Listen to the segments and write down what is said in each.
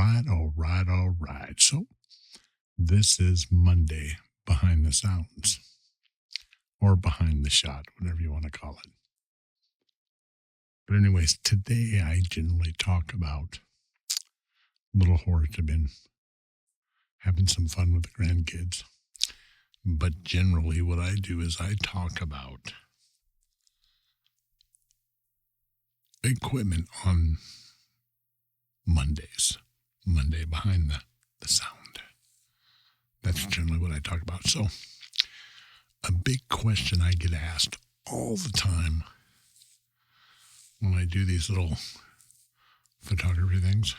All right. So this is Monday behind the sounds or behind the shot, whatever you want to call it. But anyways, today I generally talk about little hordes. I've been having some fun with the grandkids. But generally what I do is I talk about equipment on Mondays. Monday behind the sound. That's generally what I talk about. So a big question I get asked all the time when I do these little photography things.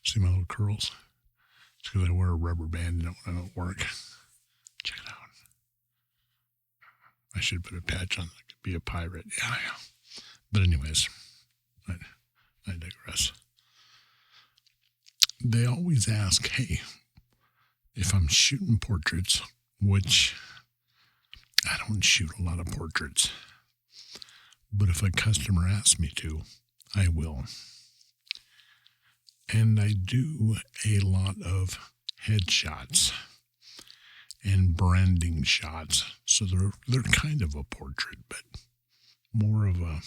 See my little curls? It's because I wear a rubber band when I don't work. Check it out. I should put a patch on that could be a pirate. Yeah. But anyways, I digress. They always ask, hey, if I'm shooting portraits, which I don't shoot a lot of portraits, but if a customer asks me to, I will. And I do a lot of headshots and branding shots. So they're kind of a portrait, but more of a...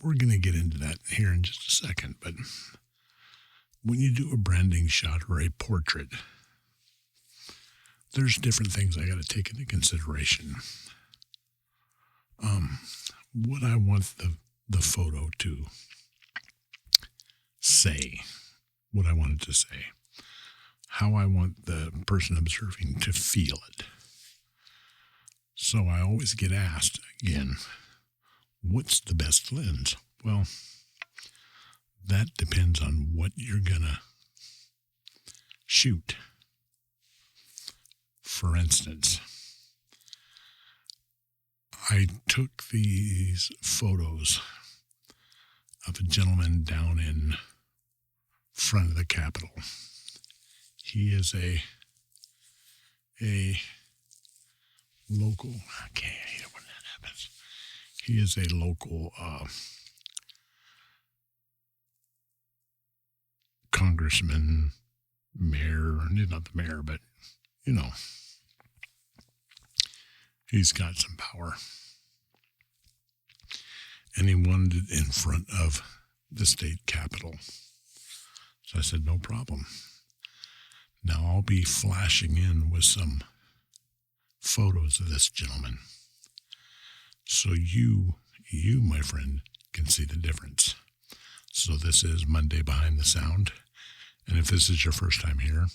We're going to get into that here in just a second, but when you do a branding shot or a portrait, there's different things I got to take into consideration. What I want the photo to say, what I want it to say, how I want the person observing to feel it. So I always get asked, again, what's the best lens? Well, that depends on what you're going to shoot. For instance, I took these photos of a gentleman down in front of the Capitol. He is a local, I hate it when that happens. He is a local congressman, mayor, not the mayor, but, he's got some power. And he wanted it in front of the state capitol. So I said, no problem. Now I'll be flashing in with some photos of this gentleman. So you, my friend, can see the difference. So this is Monday Behind the Sound. And if this is your first time here,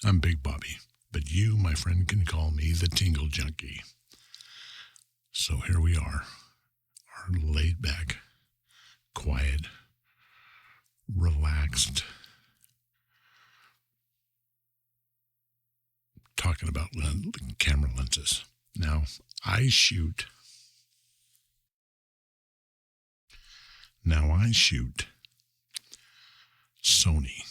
I'm Big Bobby. But you, my friend, can call me the Tingle Junkie. So here we are, our laid back, quiet, relaxed, talking about camera lenses. Now, I shoot Sony.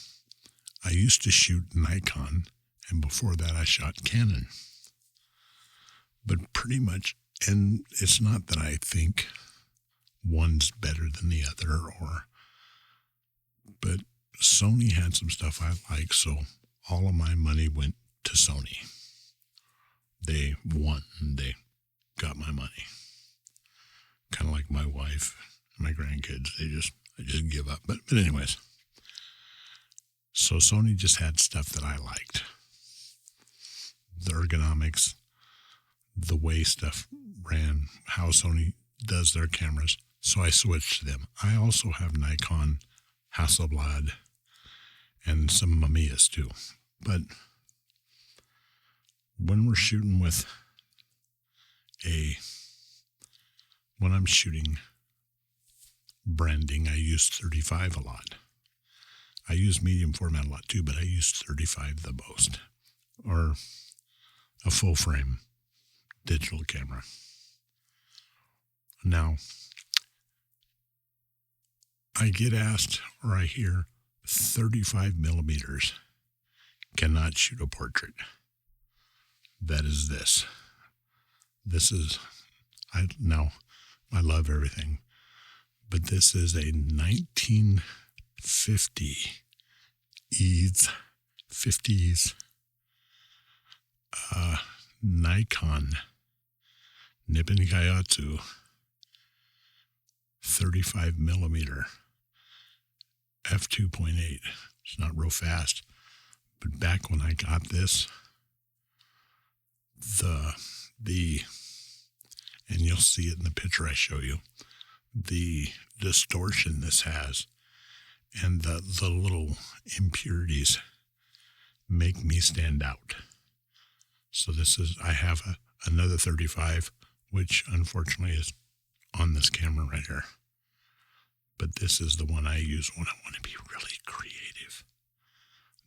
I used to shoot Nikon, and before that I shot Canon. But pretty much, and it's not that I think one's better than the other, but Sony had some stuff I like, so all of my money went to Sony. They won, and they got my money. Kind of like my wife and my grandkids. I just give up. But anyways, so Sony just had stuff that I liked. The ergonomics, the way stuff ran, how Sony does their cameras. So I switched to them. I also have Nikon, Hasselblad, and some Mamiyas too. But when we're shooting when I'm shooting branding, I use 35 a lot. I use medium format a lot too, but I use 35 the most, or a full frame digital camera. Now, I get asked, or I hear 35 millimeters cannot shoot a portrait. That is this. This is, I love everything, But this is a 1950 50s Nikon Nippon Kaiatsu 35 millimeter f2.8. It's not real fast, but back when I got this, and you'll see it in the picture I show you, the distortion this has and the little impurities make me stand out. So I have another 35, which unfortunately is on this camera right here. But this is the one I use when I want to be really creative.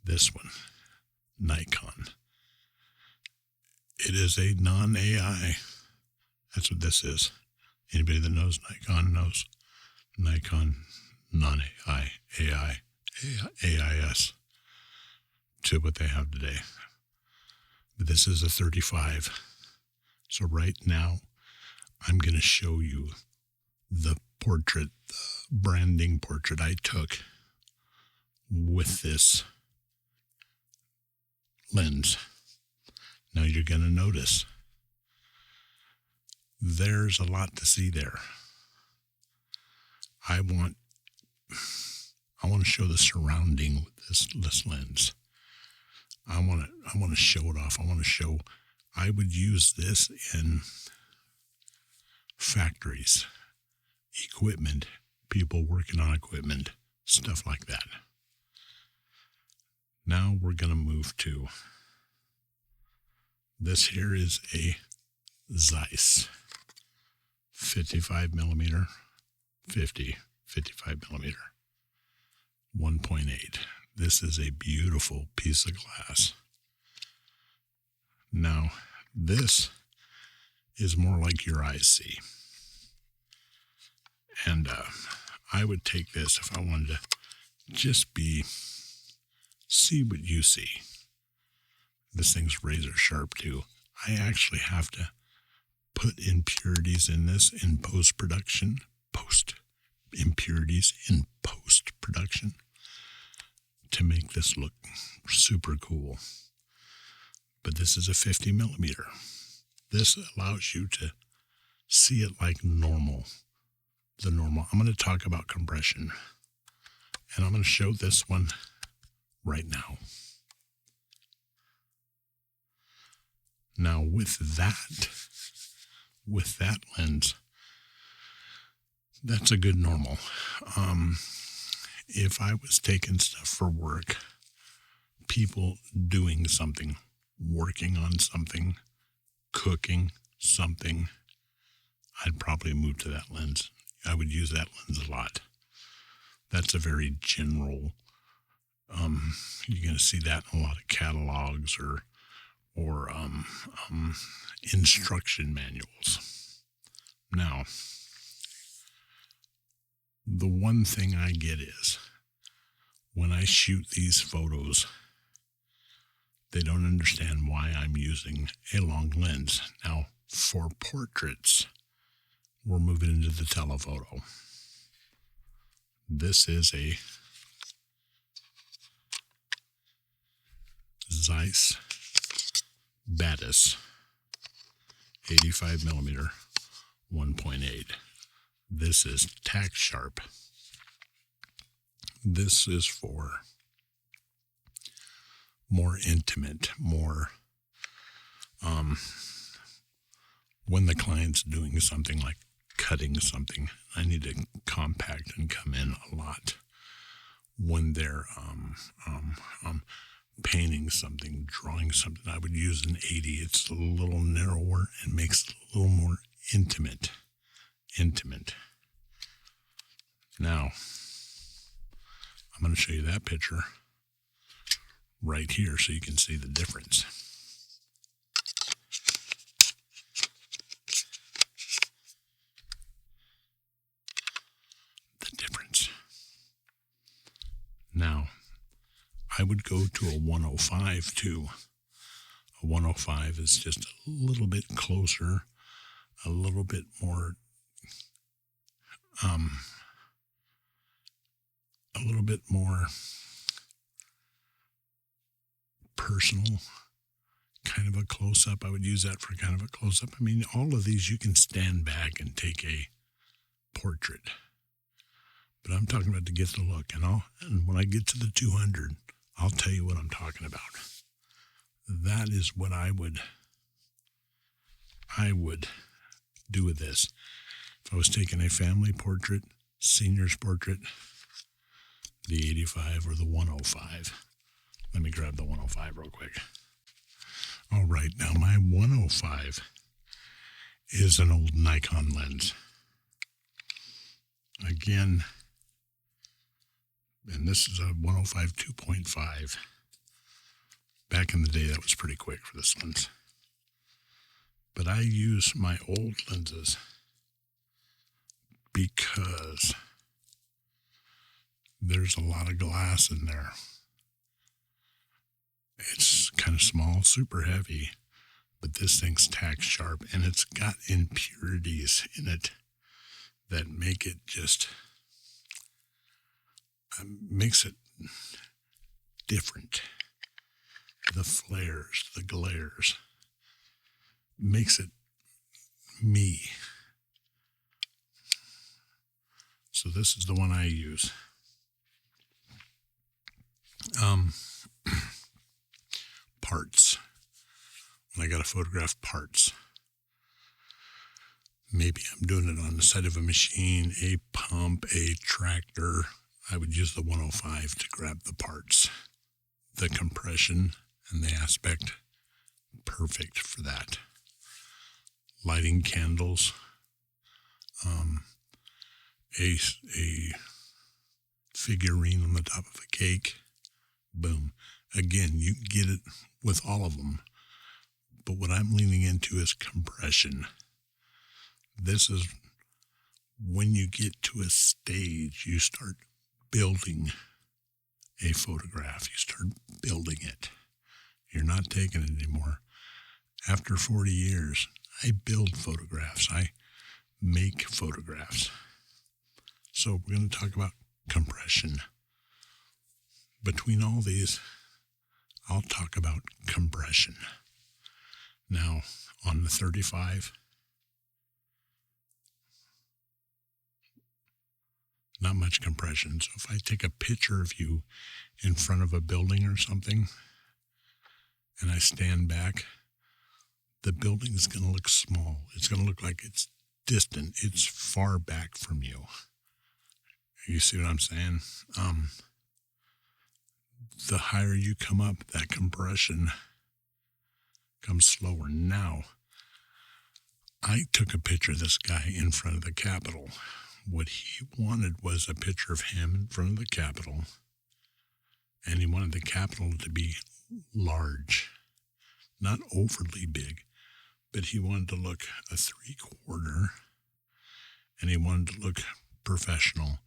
This one, Nikon. It is a non-AI. That's what this is. Anybody that knows Nikon knows Nikon non-AI, AIS to what they have today. But this is a 35. So right now, I'm going to show you the branding portrait I took with this lens. Now you're going to notice there's a lot to see there. I want to show the surrounding with this lens. I want to show it off. I would use this in factories, equipment, people working on equipment, stuff like that. Now we're going to move to this. Here is a Zeiss 55 millimeter, 55 millimeter, 1.8. This is a beautiful piece of glass. Now, this is more like your eyes see. And I would take this if I wanted to just see what you see. This thing's razor sharp too. I actually have to put impurities in this in post-production. Impurities in post-production to make this look super cool. But this is a 50 millimeter. This allows you to see it like normal. The normal. I'm going to talk about compression. And I'm going to show this one right now. Now with that lens, that's a good normal. If I was taking stuff for work, people doing something, working on something, cooking something, I'd probably move to that lens. I would use that lens a lot. That's a very general, you're going to see that in a lot of catalogs or instruction manuals. Now, the one thing I get is when I shoot these photos, they don't understand why I'm using a long lens. Now, for portraits, we're moving into the telephoto. This is a Zeiss Batis 85 millimeter 1.8. This is tack sharp. This is for more intimate, more when the client's doing something like cutting something, I need to compact and come in a lot. When they're painting something, drawing something, I would use an 80. It's a little narrower and makes it a little more intimate. Now, I'm going to show you that picture right here so you can see the difference. Now, I would go to a 105 too. A 105 is just a little bit closer, a little bit more a little bit more personal, kind of a close-up. I would use that for kind of a close-up. I mean, all of these you can stand back and take a portrait. But I'm talking about to get the look. And when I get to the 200, I'll tell you what I'm talking about. That is what I would do with this. If I was taking a family portrait, senior's portrait, the 85 or the 105. Let me grab the 105 real quick. All right, now my 105 is an old Nikon lens. Again, and this is a 105 2.5. Back in the day, that was pretty quick for this lens. But I use my old lenses because there's a lot of glass in there. It's kind of small, super heavy, but this thing's tack sharp, and it's got impurities in it that make it just, makes it different. The flares, the glares, makes it me. So this is the one I use. Parts. When I got to photograph parts. Maybe I'm doing it on the side of a machine, a pump, a tractor. I would use the 105 to grab the parts. The compression and the aspect, perfect for that. Lighting candles. A figurine on the top of a cake. Boom. Again, you can get it with all of them. But what I'm leaning into is compression. This is when you get to a stage, you start building a photograph. You start building it. You're not taking it anymore. After 40 years, I build photographs. I make photographs. So we're going to talk about compression. Between all these, I'll talk about compression. Now, on the 35, not much compression. So if I take a picture of you in front of a building or something, and I stand back, the building is going to look small. It's going to look like it's distant. It's far back from you. You see what I'm saying? The higher you come up, that compression comes slower. Now, I took a picture of this guy in front of the Capitol. What he wanted was a picture of him in front of the Capitol, and he wanted the Capitol to be large, not overly big, but he wanted to look a 3/4, and he wanted to look professional,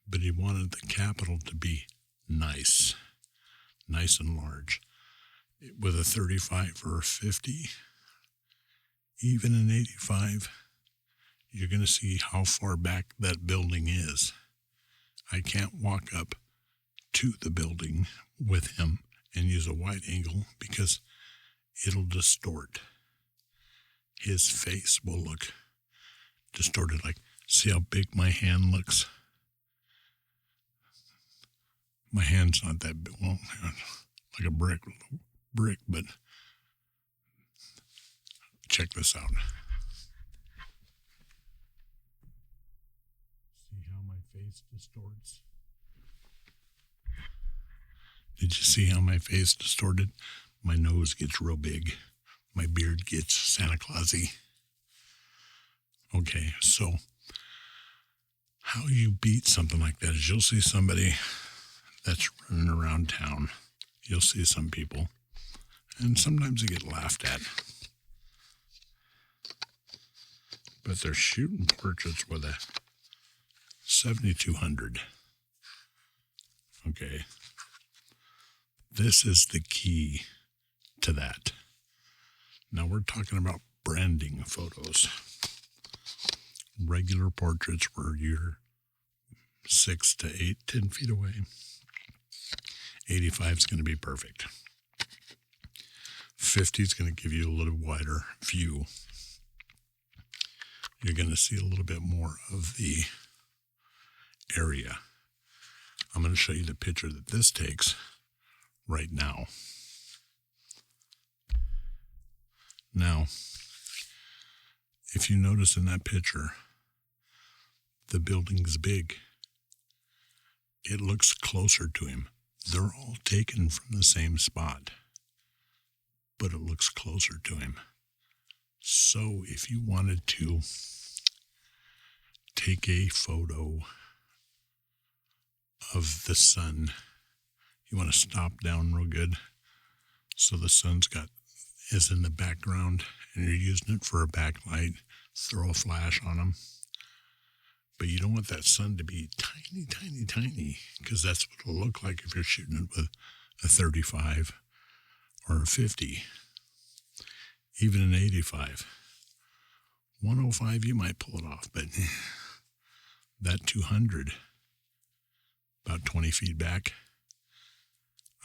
but he wanted the Capitol to be nice and large. With a 35 or a 50, even an 85, you're going to see how far back that building is. I can't walk up to the building with him and use a wide angle because it'll distort. His face will look distorted. Like, see how big my hand looks? My hand's not that big. Well, like a brick, but check this out. See how my face distorts? Did you see how my face distorted? My nose gets real big. My beard gets Santa Clausy. Okay, so how you beat something like that is you'll see somebody that's running around town. You'll see some people, and sometimes they get laughed at. But they're shooting portraits with a 7200. Okay. This is the key to that. Now we're talking about branding photos. Regular portraits where you're 6 to 8, 10 feet away. 85 is going to be perfect. 50 is going to give you a little wider view. You're going to see a little bit more of the area. I'm going to show you the picture that this takes right now. Now, if you notice in that picture, the building's big. It looks closer to him. They're all taken from the same spot, but it looks closer to him. So if you wanted to take a photo of the sun, you want to stop down real good so the sun's is in the background and you're using it for a backlight. Throw a flash on them. But you don't want that sun to be tiny, tiny, tiny, because that's what it'll look like if you're shooting it with a 35 or a 50, even an 85. 105, you might pull it off, but that 200, about 20 feet back,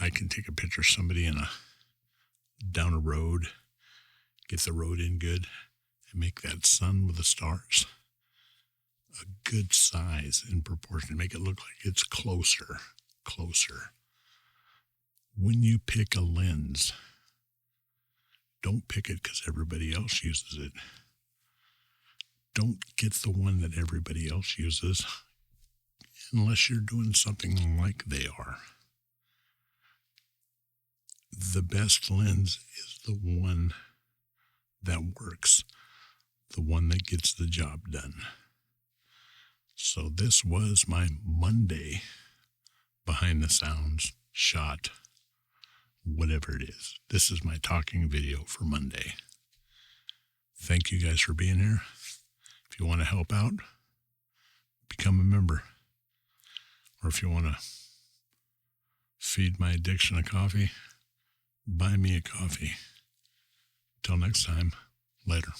I can take a picture of somebody down a road, get the road in good, and make that sun with the stars a good size in proportion, make it look like it's closer. When you pick a lens, don't pick it because everybody else uses it. Don't get the one that everybody else uses unless you're doing something like they are. The best lens is the one that works, the one that gets the job done. So this was my Monday behind the sounds shot, whatever it is. This is my talking video for Monday. Thank you guys for being here. If you want to help out, become a member. Or if you want to feed my addiction of coffee, buy me a coffee. Till next time, later.